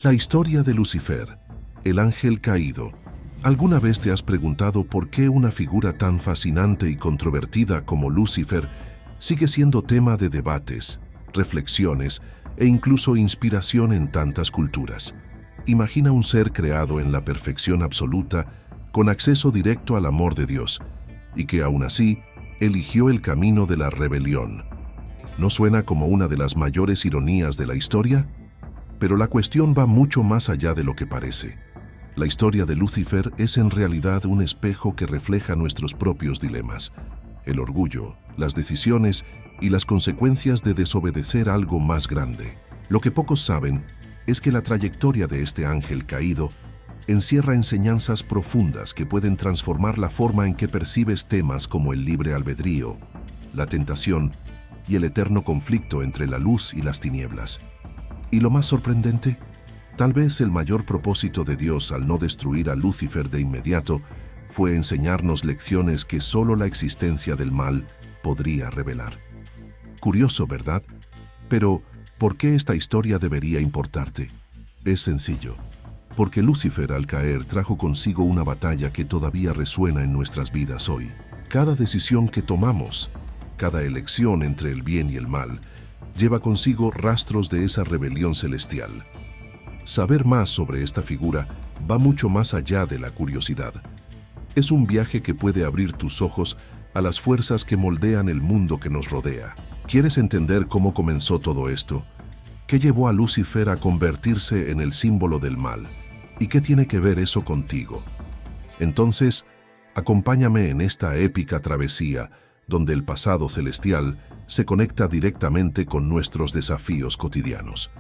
La historia de Lucifer, el ángel caído. ¿Alguna vez te has preguntado por qué una figura tan fascinante y controvertida como Lucifer sigue siendo tema de debates, reflexiones e incluso inspiración en tantas culturas? Imagina un ser creado en la perfección absoluta, con acceso directo al amor de Dios, y que aún así eligió el camino de la rebelión. ¿No suena como una de las mayores ironías de la historia? Pero la cuestión va mucho más allá de lo que parece. La historia de Lucifer es en realidad un espejo que refleja nuestros propios dilemas, el orgullo, las decisiones y las consecuencias de desobedecer algo más grande. Lo que pocos saben es que la trayectoria de este ángel caído encierra enseñanzas profundas que pueden transformar la forma en que percibes temas como el libre albedrío, la tentación y el eterno conflicto entre la luz y las tinieblas. Y lo más sorprendente, tal vez el mayor propósito de Dios al no destruir a Lucifer de inmediato fue enseñarnos lecciones que solo la existencia del mal podría revelar. Curioso, ¿verdad? Pero, ¿por qué esta historia debería importarte? Es sencillo. Porque Lucifer al caer trajo consigo una batalla que todavía resuena en nuestras vidas hoy. Cada decisión que tomamos, cada elección entre el bien y el mal, lleva consigo rastros de esa rebelión celestial. Saber más sobre esta figura va mucho más allá de la curiosidad. Es un viaje que puede abrir tus ojos a las fuerzas que moldean el mundo que nos rodea. ¿Quieres entender cómo comenzó todo esto? ¿Qué llevó a Lucifer a convertirse en el símbolo del mal? ¿Y qué tiene que ver eso contigo? Entonces, acompáñame en esta épica travesía, donde el pasado celestial se conecta directamente con nuestros desafíos cotidianos.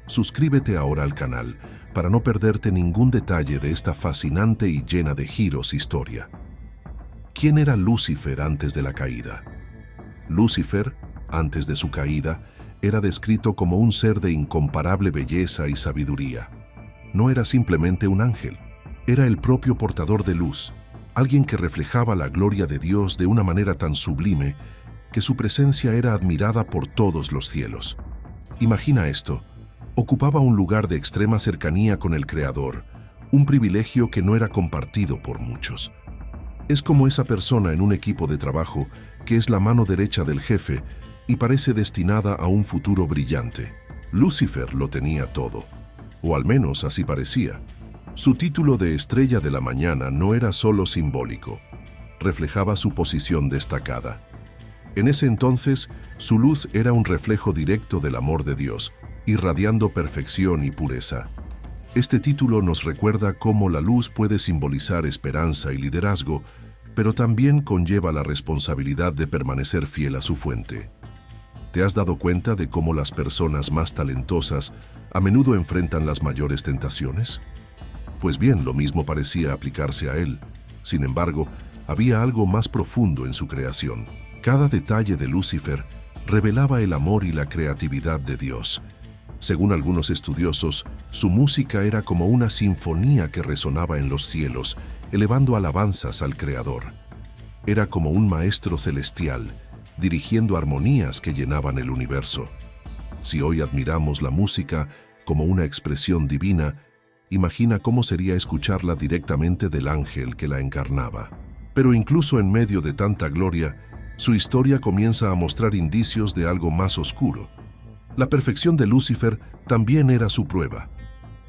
Suscríbete ahora al canal para no perderte ningún detalle de esta fascinante y llena de giros historia. ¿Quién era Lucifer antes de la caída? Lucifer, antes de su caída, era descrito como un ser de incomparable belleza y sabiduría. No era simplemente un ángel, era el propio portador de luz, alguien que reflejaba la gloria de Dios de una manera tan sublime que su presencia era admirada por todos los cielos. Imagina esto, ocupaba un lugar de extrema cercanía con el Creador, un privilegio que no era compartido por muchos. Es como esa persona en un equipo de trabajo que es la mano derecha del jefe y parece destinada a un futuro brillante. Lucifer lo tenía todo, o al menos así parecía. Su título de estrella de la mañana no era solo simbólico, reflejaba su posición destacada. En ese entonces, su luz era un reflejo directo del amor de Dios, irradiando perfección y pureza. Este título nos recuerda cómo la luz puede simbolizar esperanza y liderazgo, pero también conlleva la responsabilidad de permanecer fiel a su fuente. ¿Te has dado cuenta de cómo las personas más talentosas a menudo enfrentan las mayores tentaciones? Pues bien, lo mismo parecía aplicarse a él. Sin embargo, había algo más profundo en su creación. Cada detalle de Lucifer revelaba el amor y la creatividad de Dios. Según algunos estudiosos, su música era como una sinfonía que resonaba en los cielos, elevando alabanzas al Creador. Era como un maestro celestial, dirigiendo armonías que llenaban el universo. Si hoy admiramos la música como una expresión divina, imagina cómo sería escucharla directamente del ángel que la encarnaba. Pero incluso en medio de tanta gloria, su historia comienza a mostrar indicios de algo más oscuro. La perfección de Lucifer también era su prueba.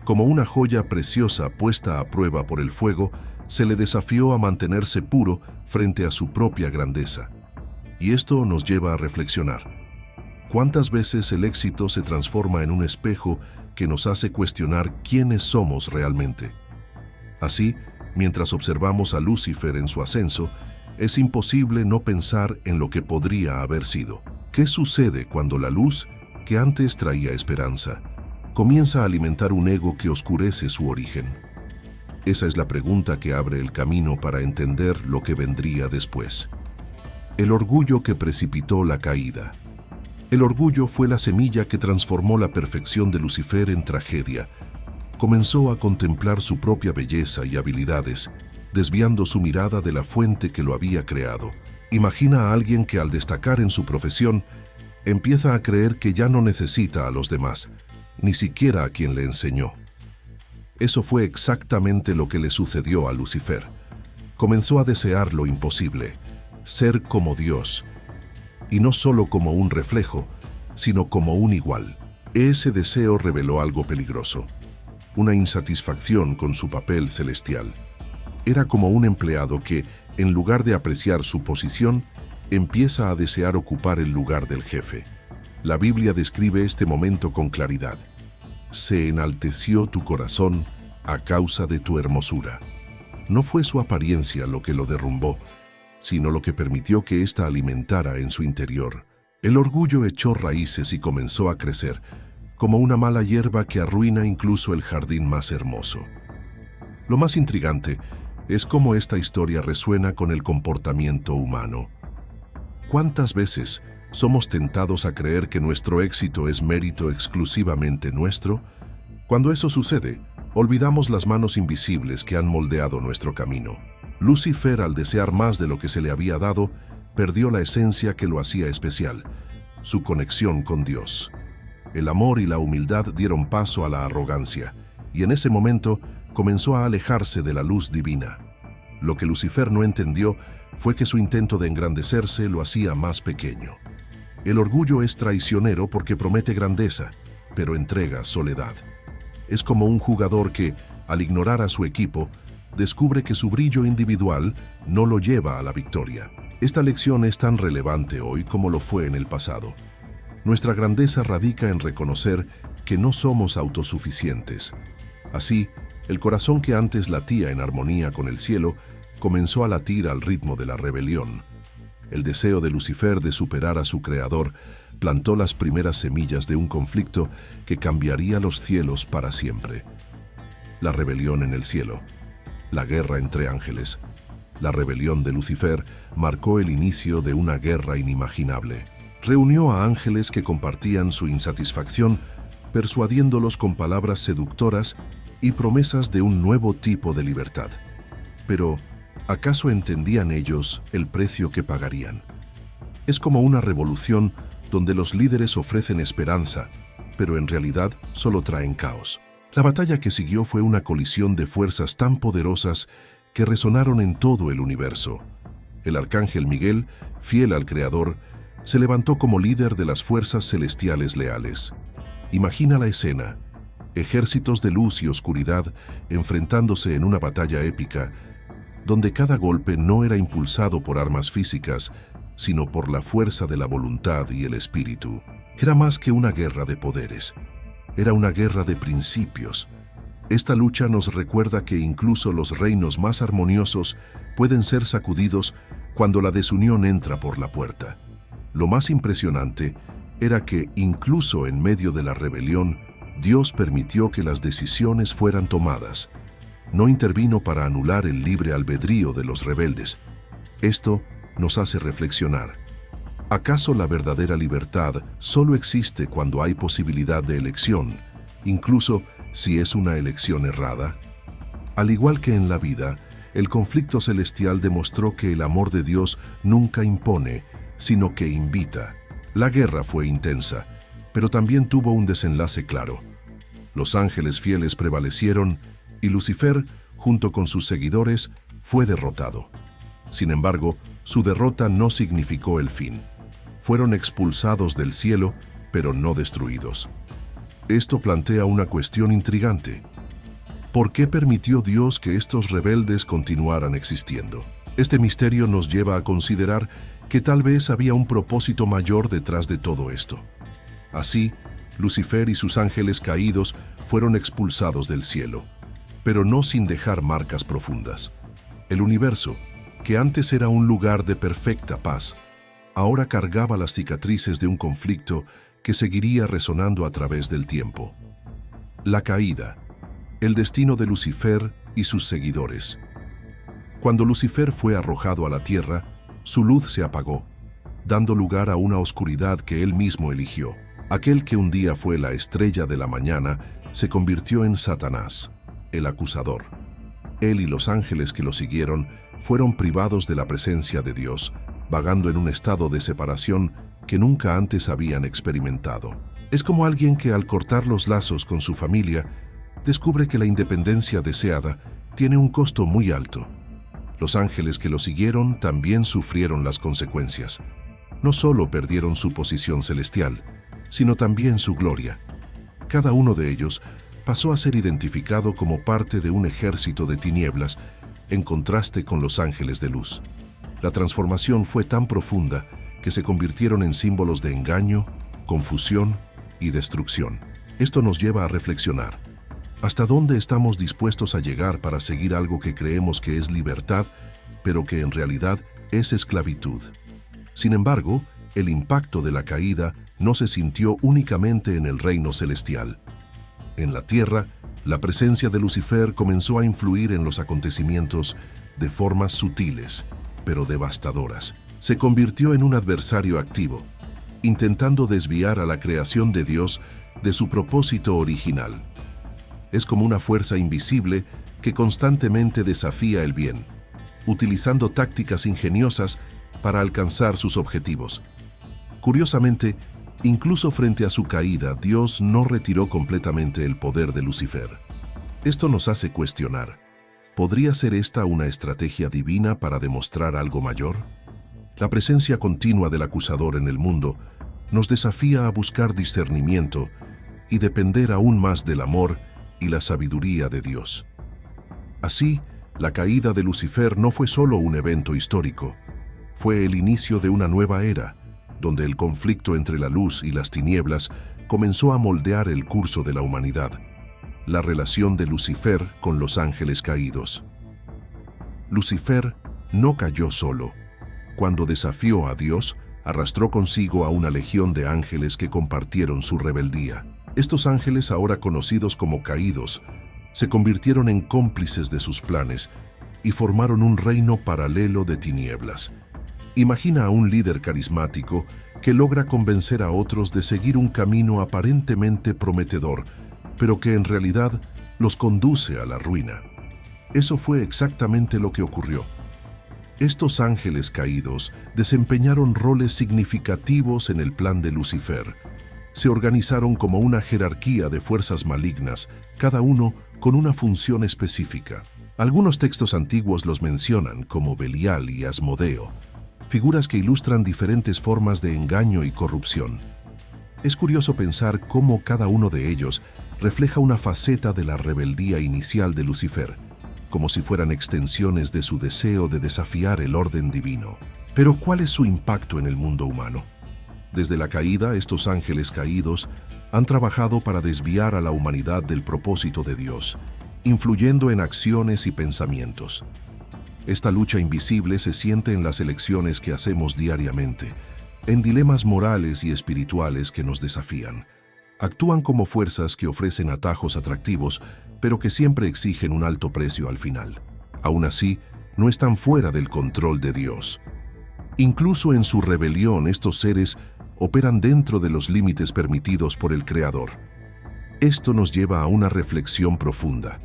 Como una joya preciosa puesta a prueba por el fuego, se le desafió a mantenerse puro frente a su propia grandeza. Y esto nos lleva a reflexionar. ¿Cuántas veces el éxito se transforma en un espejo que nos hace cuestionar quiénes somos realmente? Así, mientras observamos a Lucifer en su ascenso, es imposible no pensar en lo que podría haber sido. ¿Qué sucede cuando la luz, que antes traía esperanza, comienza a alimentar un ego que oscurece su origen? Esa es la pregunta que abre el camino para entender lo que vendría después. El orgullo que precipitó la caída. El orgullo fue la semilla que transformó la perfección de Lucifer en tragedia. Comenzó a contemplar su propia belleza y habilidades, desviando su mirada de la fuente que lo había creado. Imagina a alguien que al destacar en su profesión, empieza a creer que ya no necesita a los demás, ni siquiera a quien le enseñó. Eso fue exactamente lo que le sucedió a Lucifer. Comenzó a desear lo imposible, ser como Dios, y no solo como un reflejo, sino como un igual. Ese deseo reveló algo peligroso, una insatisfacción con su papel celestial. Era como un empleado que, en lugar de apreciar su posición, empieza a desear ocupar el lugar del jefe. La Biblia describe este momento con claridad. Se enalteció tu corazón a causa de tu hermosura. No fue su apariencia lo que lo derrumbó, sino lo que permitió que ésta alimentara en su interior. El orgullo echó raíces y comenzó a crecer, como una mala hierba que arruina incluso el jardín más hermoso. Lo más intrigante es cómo esta historia resuena con el comportamiento humano. ¿Cuántas veces somos tentados a creer que nuestro éxito es mérito exclusivamente nuestro? Cuando eso sucede, olvidamos las manos invisibles que han moldeado nuestro camino. Lucifer, al desear más de lo que se le había dado, perdió la esencia que lo hacía especial, su conexión con Dios. El amor y la humildad dieron paso a la arrogancia, y en ese momento comenzó a alejarse de la luz divina. Lo que Lucifer no entendió fue que su intento de engrandecerse lo hacía más pequeño. El orgullo es traicionero porque promete grandeza, pero entrega soledad. Es como un jugador que, al ignorar a su equipo, descubre que su brillo individual no lo lleva a la victoria. Esta lección es tan relevante hoy como lo fue en el pasado. Nuestra grandeza radica en reconocer que no somos autosuficientes. Así, el corazón que antes latía en armonía con el cielo comenzó a latir al ritmo de la rebelión. El deseo de Lucifer de superar a su creador plantó las primeras semillas de un conflicto que cambiaría los cielos para siempre. La rebelión en el cielo, la guerra entre ángeles. La rebelión de Lucifer marcó el inicio de una guerra inimaginable. Reunió a ángeles que compartían su insatisfacción, persuadiéndolos con palabras seductoras y promesas de un nuevo tipo de libertad. Pero, ¿acaso entendían ellos el precio que pagarían? Es como una revolución donde los líderes ofrecen esperanza, pero en realidad solo traen caos. La batalla que siguió fue una colisión de fuerzas tan poderosas que resonaron en todo el universo. El arcángel Miguel, fiel al Creador, se levantó como líder de las fuerzas celestiales leales. Imagina la escena: ejércitos de luz y oscuridad enfrentándose en una batalla épica, donde cada golpe no era impulsado por armas físicas, sino por la fuerza de la voluntad y el espíritu. Era más que una guerra de poderes, era una guerra de principios. Esta lucha nos recuerda que incluso los reinos más armoniosos pueden ser sacudidos cuando la desunión entra por la puerta. Lo más impresionante era que, incluso en medio de la rebelión, Dios permitió que las decisiones fueran tomadas. No intervino para anular el libre albedrío de los rebeldes. Esto nos hace reflexionar. ¿Acaso la verdadera libertad solo existe cuando hay posibilidad de elección, incluso si es una elección errada? Al igual que en la vida, el conflicto celestial demostró que el amor de Dios nunca impone, sino que invita. La guerra fue intensa, pero también tuvo un desenlace claro. Los ángeles fieles prevalecieron y Lucifer, junto con sus seguidores, fue derrotado. Sin embargo, su derrota no significó el fin. Fueron expulsados del cielo, pero no destruidos. Esto plantea una cuestión intrigante. ¿Por qué permitió Dios que estos rebeldes continuaran existiendo? Este misterio nos lleva a considerar que tal vez había un propósito mayor detrás de todo esto. Así, Lucifer y sus ángeles caídos fueron expulsados del cielo, pero no sin dejar marcas profundas. El universo, que antes era un lugar de perfecta paz, ahora cargaba las cicatrices de un conflicto que seguiría resonando a través del tiempo. La caída, el destino de Lucifer y sus seguidores. Cuando Lucifer fue arrojado a la tierra, su luz se apagó, dando lugar a una oscuridad que él mismo eligió. Aquel que un día fue la estrella de la mañana se convirtió en Satanás, el acusador. Él y los ángeles que lo siguieron fueron privados de la presencia de Dios, vagando en un estado de separación que nunca antes habían experimentado. Es como alguien que al cortar los lazos con su familia, descubre que la independencia deseada tiene un costo muy alto. Los ángeles que lo siguieron también sufrieron las consecuencias. No solo perdieron su posición celestial, sino también su gloria. Cada uno de ellos pasó a ser identificado como parte de un ejército de tinieblas, en contraste con los ángeles de luz. La transformación fue tan profunda que se convirtieron en símbolos de engaño, confusión y destrucción. Esto nos lleva a reflexionar. ¿Hasta dónde estamos dispuestos a llegar para seguir algo que creemos que es libertad, pero que en realidad es esclavitud? Sin embargo, el impacto de la caída no se sintió únicamente en el reino celestial. En la tierra, la presencia de Lucifer comenzó a influir en los acontecimientos de formas sutiles, pero devastadoras. Se convirtió en un adversario activo, intentando desviar a la creación de Dios de su propósito original. Es como una fuerza invisible que constantemente desafía el bien, utilizando tácticas ingeniosas para alcanzar sus objetivos. Curiosamente, incluso frente a su caída, Dios no retiró completamente el poder de Lucifer. Esto nos hace cuestionar: ¿podría ser esta una estrategia divina para demostrar algo mayor? La presencia continua del acusador en el mundo nos desafía a buscar discernimiento y depender aún más del amor y la sabiduría de Dios. Así, la caída de Lucifer no fue solo un evento histórico, fue el inicio de una nueva era, donde el conflicto entre la luz y las tinieblas comenzó a moldear el curso de la humanidad, la relación de Lucifer con los ángeles caídos. Lucifer no cayó solo. Cuando desafió a Dios, arrastró consigo a una legión de ángeles que compartieron su rebeldía. Estos ángeles, ahora conocidos como caídos, se convirtieron en cómplices de sus planes y formaron un reino paralelo de tinieblas. Imagina a un líder carismático que logra convencer a otros de seguir un camino aparentemente prometedor, pero que en realidad los conduce a la ruina. Eso fue exactamente lo que ocurrió. Estos ángeles caídos desempeñaron roles significativos en el plan de Lucifer. Se organizaron como una jerarquía de fuerzas malignas, cada uno con una función específica. Algunos textos antiguos los mencionan como Belial y Asmodeo, figuras que ilustran diferentes formas de engaño y corrupción. Es curioso pensar cómo cada uno de ellos refleja una faceta de la rebeldía inicial de Lucifer, como si fueran extensiones de su deseo de desafiar el orden divino. Pero ¿cuál es su impacto en el mundo humano? Desde la caída, estos ángeles caídos han trabajado para desviar a la humanidad del propósito de Dios, influyendo en acciones y pensamientos. Esta lucha invisible se siente en las elecciones que hacemos diariamente, en dilemas morales y espirituales que nos desafían. Actúan como fuerzas que ofrecen atajos atractivos, pero que siempre exigen un alto precio al final. Aún así, no están fuera del control de Dios. Incluso en su rebelión, estos seres operan dentro de los límites permitidos por el Creador. Esto nos lleva a una reflexión profunda.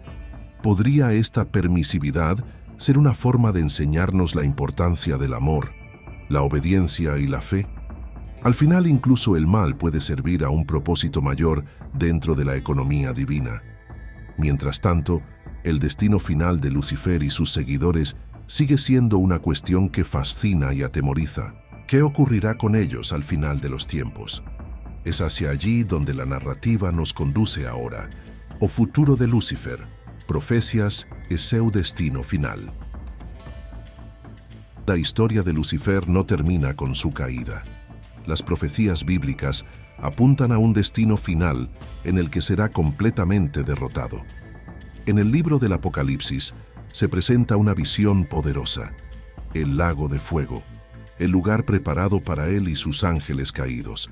¿Podría esta permisividad ser una forma de enseñarnos la importancia del amor, la obediencia y la fe? Al final, incluso el mal puede servir a un propósito mayor dentro de la economía divina. Mientras tanto, el destino final de Lucifer y sus seguidores sigue siendo una cuestión que fascina y atemoriza. ¿Qué ocurrirá con ellos al final de los tiempos? Es hacia allí donde la narrativa nos conduce ahora. O futuro de Lucifer, profecias es seu destino final. La historia de Lucifer no termina con su caída. Las profecías bíblicas apuntan a un destino final en el que será completamente derrotado. En el libro del Apocalipsis se presenta una visión poderosa: el lago de fuego, el lugar preparado para él y sus ángeles caídos.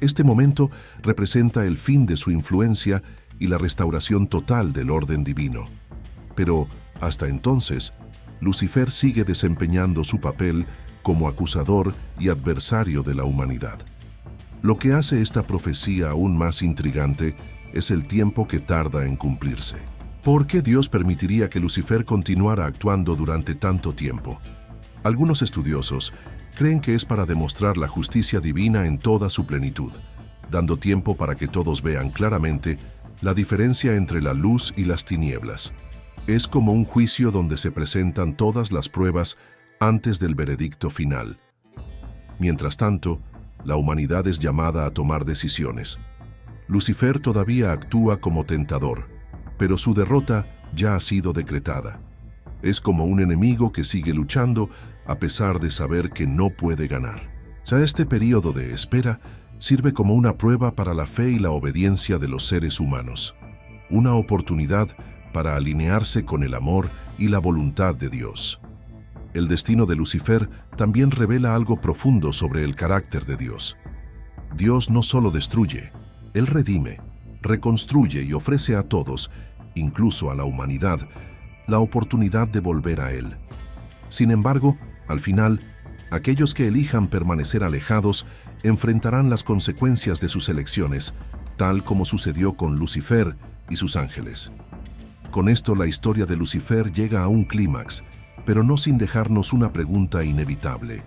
Este momento representa el fin de su influencia y la restauración total del orden divino. Pero, hasta entonces, Lucifer sigue desempeñando su papel como acusador y adversario de la humanidad. Lo que hace esta profecía aún más intrigante es el tiempo que tarda en cumplirse. ¿Por qué Dios permitiría que Lucifer continuara actuando durante tanto tiempo? Algunos estudiosos creen que es para demostrar la justicia divina en toda su plenitud, dando tiempo para que todos vean claramente La diferencia entre la luz y las tinieblas es como un juicio donde se presentan todas las pruebas antes del veredicto final. Mientras tanto, la humanidad es llamada a tomar decisiones. Lucifer todavía actúa como tentador, pero su derrota ya ha sido decretada. Es como un enemigo que sigue luchando a pesar de saber que no puede ganar. Ya este periodo de espera sirve como una prueba para la fe y la obediencia de los seres humanos. Una oportunidad para alinearse con el amor y la voluntad de Dios. El destino de Lucifer también revela algo profundo sobre el carácter de Dios. Dios no solo destruye, Él redime, reconstruye y ofrece a todos, incluso a la humanidad, la oportunidad de volver a Él. Sin embargo, al final, aquellos que elijan permanecer alejados enfrentarán las consecuencias de sus elecciones, tal como sucedió con Lucifer y sus ángeles. Con esto la historia de Lucifer llega a un clímax, pero no sin dejarnos una pregunta inevitable.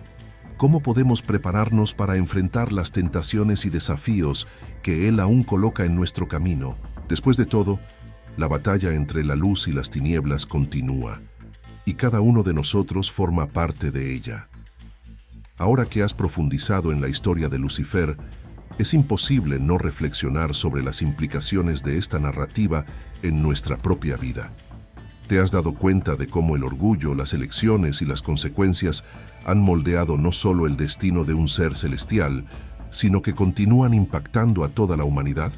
¿Cómo podemos prepararnos para enfrentar las tentaciones y desafíos que Él aún coloca en nuestro camino? Después de todo, la batalla entre la luz y las tinieblas continúa, y cada uno de nosotros forma parte de ella. Ahora que has profundizado en la historia de Lucifer, es imposible no reflexionar sobre las implicaciones de esta narrativa en nuestra propia vida. ¿Te has dado cuenta de cómo el orgullo, las elecciones y las consecuencias han moldeado no solo el destino de un ser celestial, sino que continúan impactando a toda la humanidad?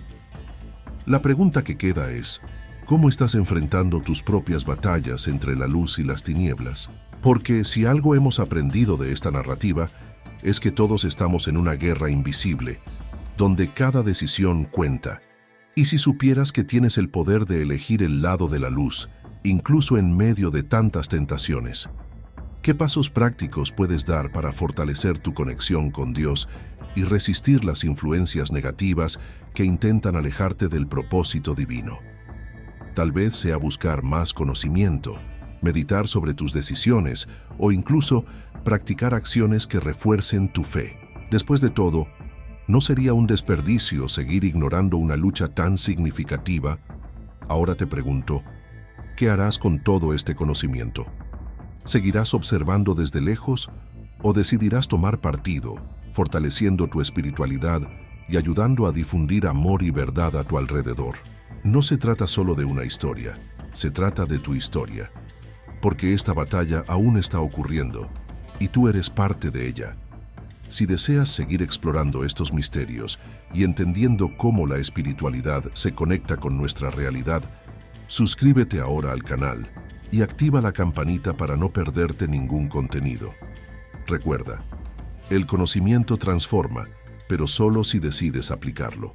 La pregunta que queda es, ¿cómo estás enfrentando tus propias batallas entre la luz y las tinieblas? Porque si algo hemos aprendido de esta narrativa, es que todos estamos en una guerra invisible, donde cada decisión cuenta. Y si supieras que tienes el poder de elegir el lado de la luz, incluso en medio de tantas tentaciones, ¿qué pasos prácticos puedes dar para fortalecer tu conexión con Dios y resistir las influencias negativas que intentan alejarte del propósito divino? Tal vez sea buscar más conocimiento, meditar sobre tus decisiones o incluso practicar acciones que refuercen tu fe. Después de todo, ¿no sería un desperdicio seguir ignorando una lucha tan significativa? Ahora te pregunto, ¿qué harás con todo este conocimiento? ¿Seguirás observando desde lejos o decidirás tomar partido, fortaleciendo tu espiritualidad y ayudando a difundir amor y verdad a tu alrededor? No se trata solo de una historia, se trata de tu historia, porque esta batalla aún está ocurriendo y tú eres parte de ella. Si deseas seguir explorando estos misterios y entendiendo cómo la espiritualidad se conecta con nuestra realidad, suscríbete ahora al canal y activa la campanita para no perderte ningún contenido. Recuerda, el conocimiento transforma, pero solo si decides aplicarlo.